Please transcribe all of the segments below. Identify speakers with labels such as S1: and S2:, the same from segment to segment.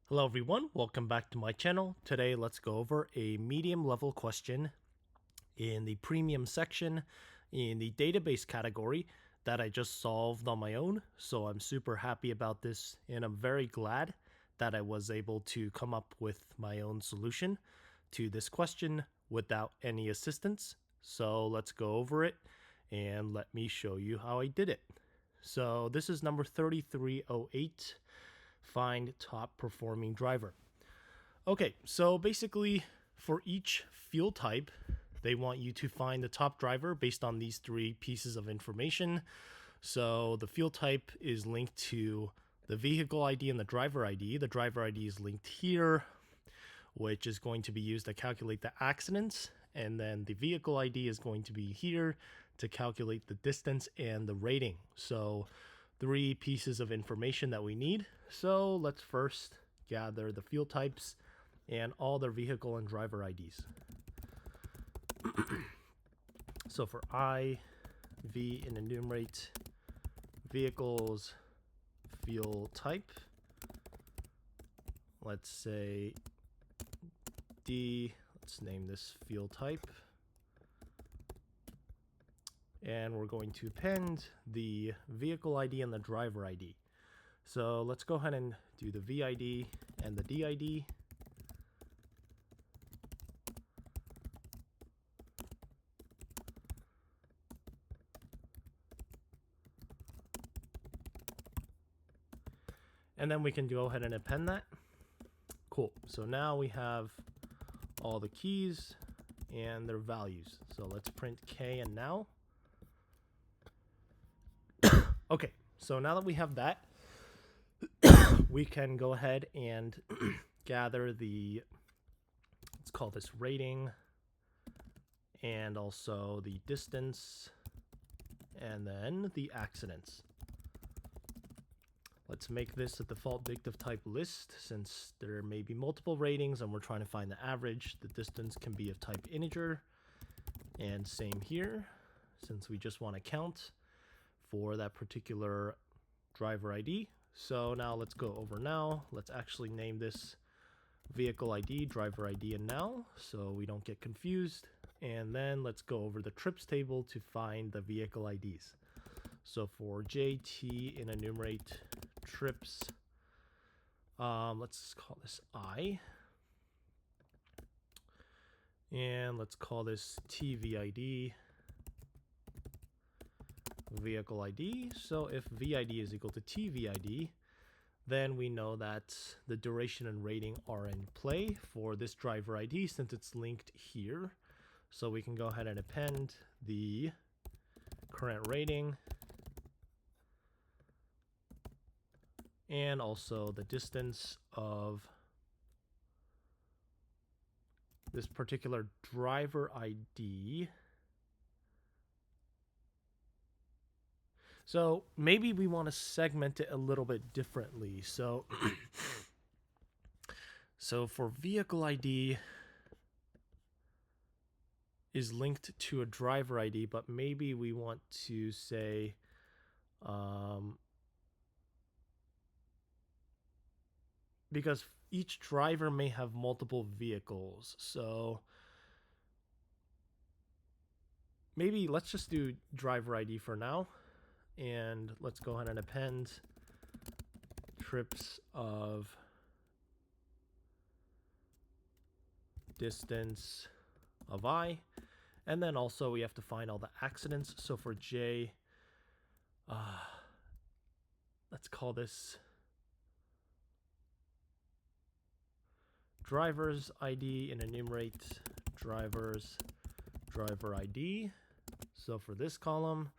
S1: Hello everyone, welcome back to my channel. Today let's go over a medium level question in the premium section in the database category that I just solved on my own. So I'm super happy about this and I'm very glad that I was able to come up with my own solution to this question without any assistance. So let's go over it and let me show you how I did it. So this is number 3308. Find top performing driver. Okay, so basically for each field type, they want you to find the top driver based on these three pieces of information. So the field type is linked to the vehicle ID and the driver ID. The driver ID is linked here, which is going to be used to calculate the accidents. And then the vehicle ID is going to be here to calculate the distance and the rating. So three pieces of information that we need. So let's first gather the field types and all their vehicle and driver IDs. So for I, V, and enumerate vehicles field type. Let's say D, let's name this field type. And we're going to append the vehicle ID and the driver ID. So let's go ahead and do the VID and the DID. And then we can go ahead and append that. Cool. So now we have all the keys and their values. So let's print K and now. Okay, so now that we have that, we can go ahead and gather the, let's call this rating, and also the distance, and then the accidents. Let's make this a default dictive type list since there may be multiple ratings and we're trying to find the average. The distance can be of type integer, and same here since we just want to count for that particular driver ID. So now let's go over now. Let's actually name this vehicle ID, driver ID, and now so we don't get confused. And then let's go over the trips table to find the vehicle IDs. So for JT and enumerate trips, let's call this I. And let's call this TVID. Vehicle ID. So if VID is equal to TVID, then we know that the duration and rating are in play for this driver ID since it's linked here. So we can go ahead and append the current rating and also the distance of this particular driver ID. So maybe we want to segment it a little bit differently. So, so for vehicle ID is linked to a driver ID, but maybe we want to say, because each driver may have multiple vehicles. So maybe let's just do driver ID for now. And let's go ahead and append trips of distance of I. And then also we have to find all the accidents. So for J, let's call this driver's ID and enumerate driver's driver ID. So for this column,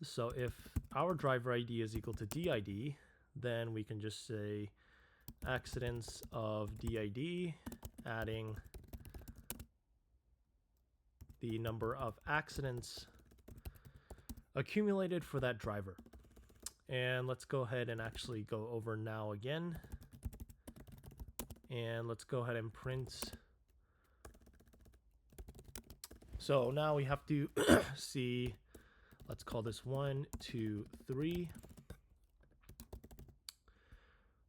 S1: so if our driver ID is equal to DID, then we can just say accidents of DID, adding the number of accidents accumulated for that driver. And let's go ahead and actually go over now again. And let's go ahead and print. So now we have to see, let's call this 1, 2, 3.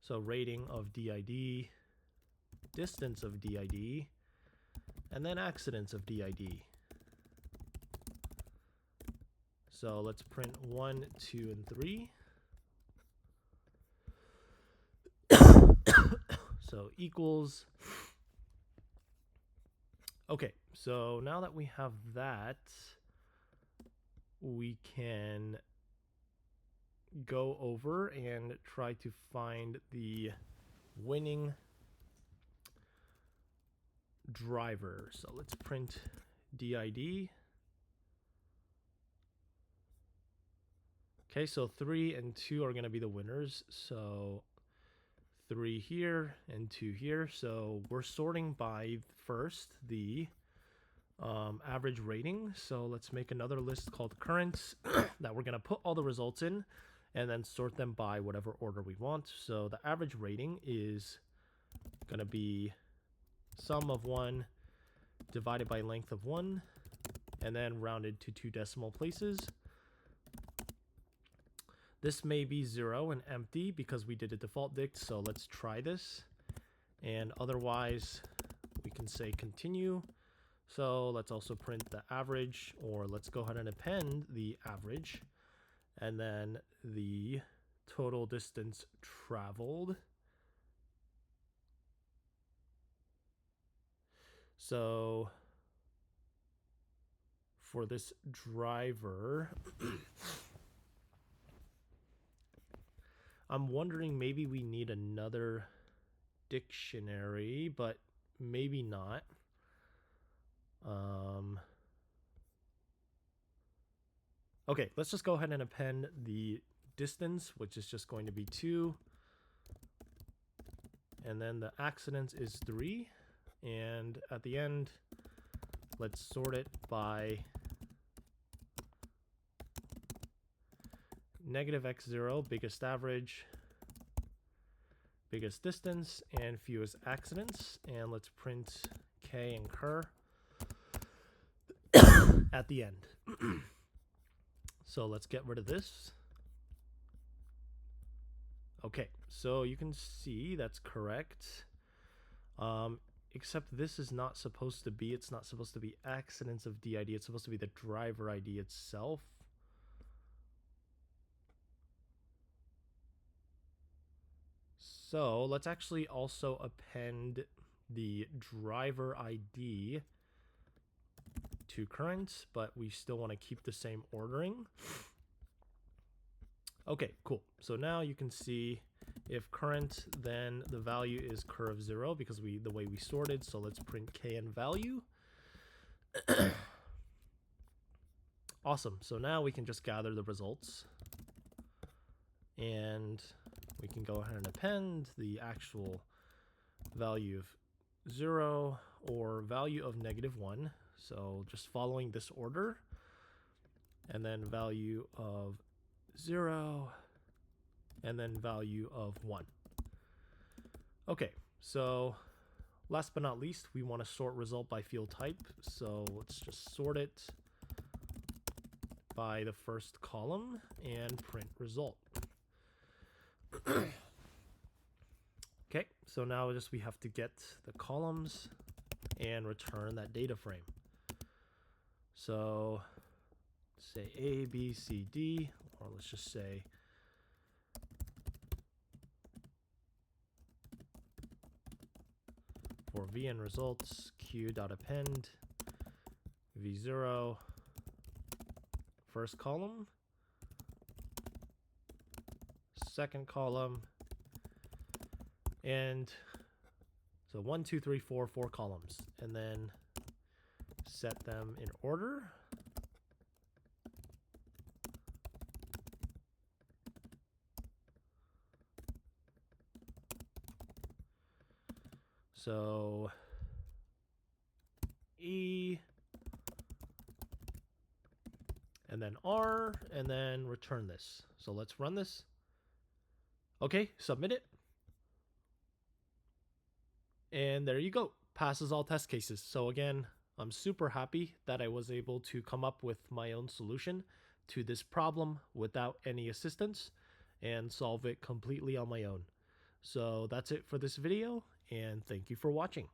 S1: So rating of DID, distance of DID, and then accidents of DID. So let's print 1, 2, and 3. So equals. Okay, so now that we have that, we can go over and try to find the winning driver. So let's print DID. Okay, so 3 and 2 are going to be the winners. So 3 here and 2 here. So we're sorting by first the average rating. So let's make another list called currents that we're going to put all the results in and then sort them by whatever order we want. So the average rating is going to be sum of 1 divided by length of 1 and then rounded to 2 decimal places. This may be 0 and empty because we did a default dict, so let's try this. And otherwise, we can say continue. So let's also print the average, or let's go ahead and append the average, and then the total distance traveled. So for this driver, I'm wondering maybe we need another dictionary, but maybe not. Okay, let's just go ahead and append the distance, which is just going to be 2. And then the accidents is 3. And at the end, let's sort it by negative x0, biggest average, biggest distance, and fewest accidents. And let's print k and cur at the end. So let's get rid of this. Okay, so you can see that's correct. Except this is not supposed to be, it's not supposed to be accidents of DID, it's supposed to be the driver ID itself. So let's actually also append the driver ID to current, but we still want to keep the same ordering. Okay, cool. So now you can see if current, then the value is cur of 0 because the way we sorted. So let's print k and value. Awesome. So now we can just gather the results, and we can go ahead and append the actual value of 0 or value of -1. So just following this order, and then value of 0, and then value of 1. Okay, so last but not least, we want to sort result by field type. So let's just sort it by the first column and print result. Okay, so now we have to get the columns and return that data frame. So say A, B, C, D, or let's just say for vn results q.append v0 first column, second column, and so 1, 2, 3, 4 columns, and then set them in order. So E, and then R, and then return this. So let's run this. Okay, submit it. And there you go. Passes all test cases. So again, I'm super happy that I was able to come up with my own solution to this problem without any assistance and solve it completely on my own. So that's it for this video, and thank you for watching.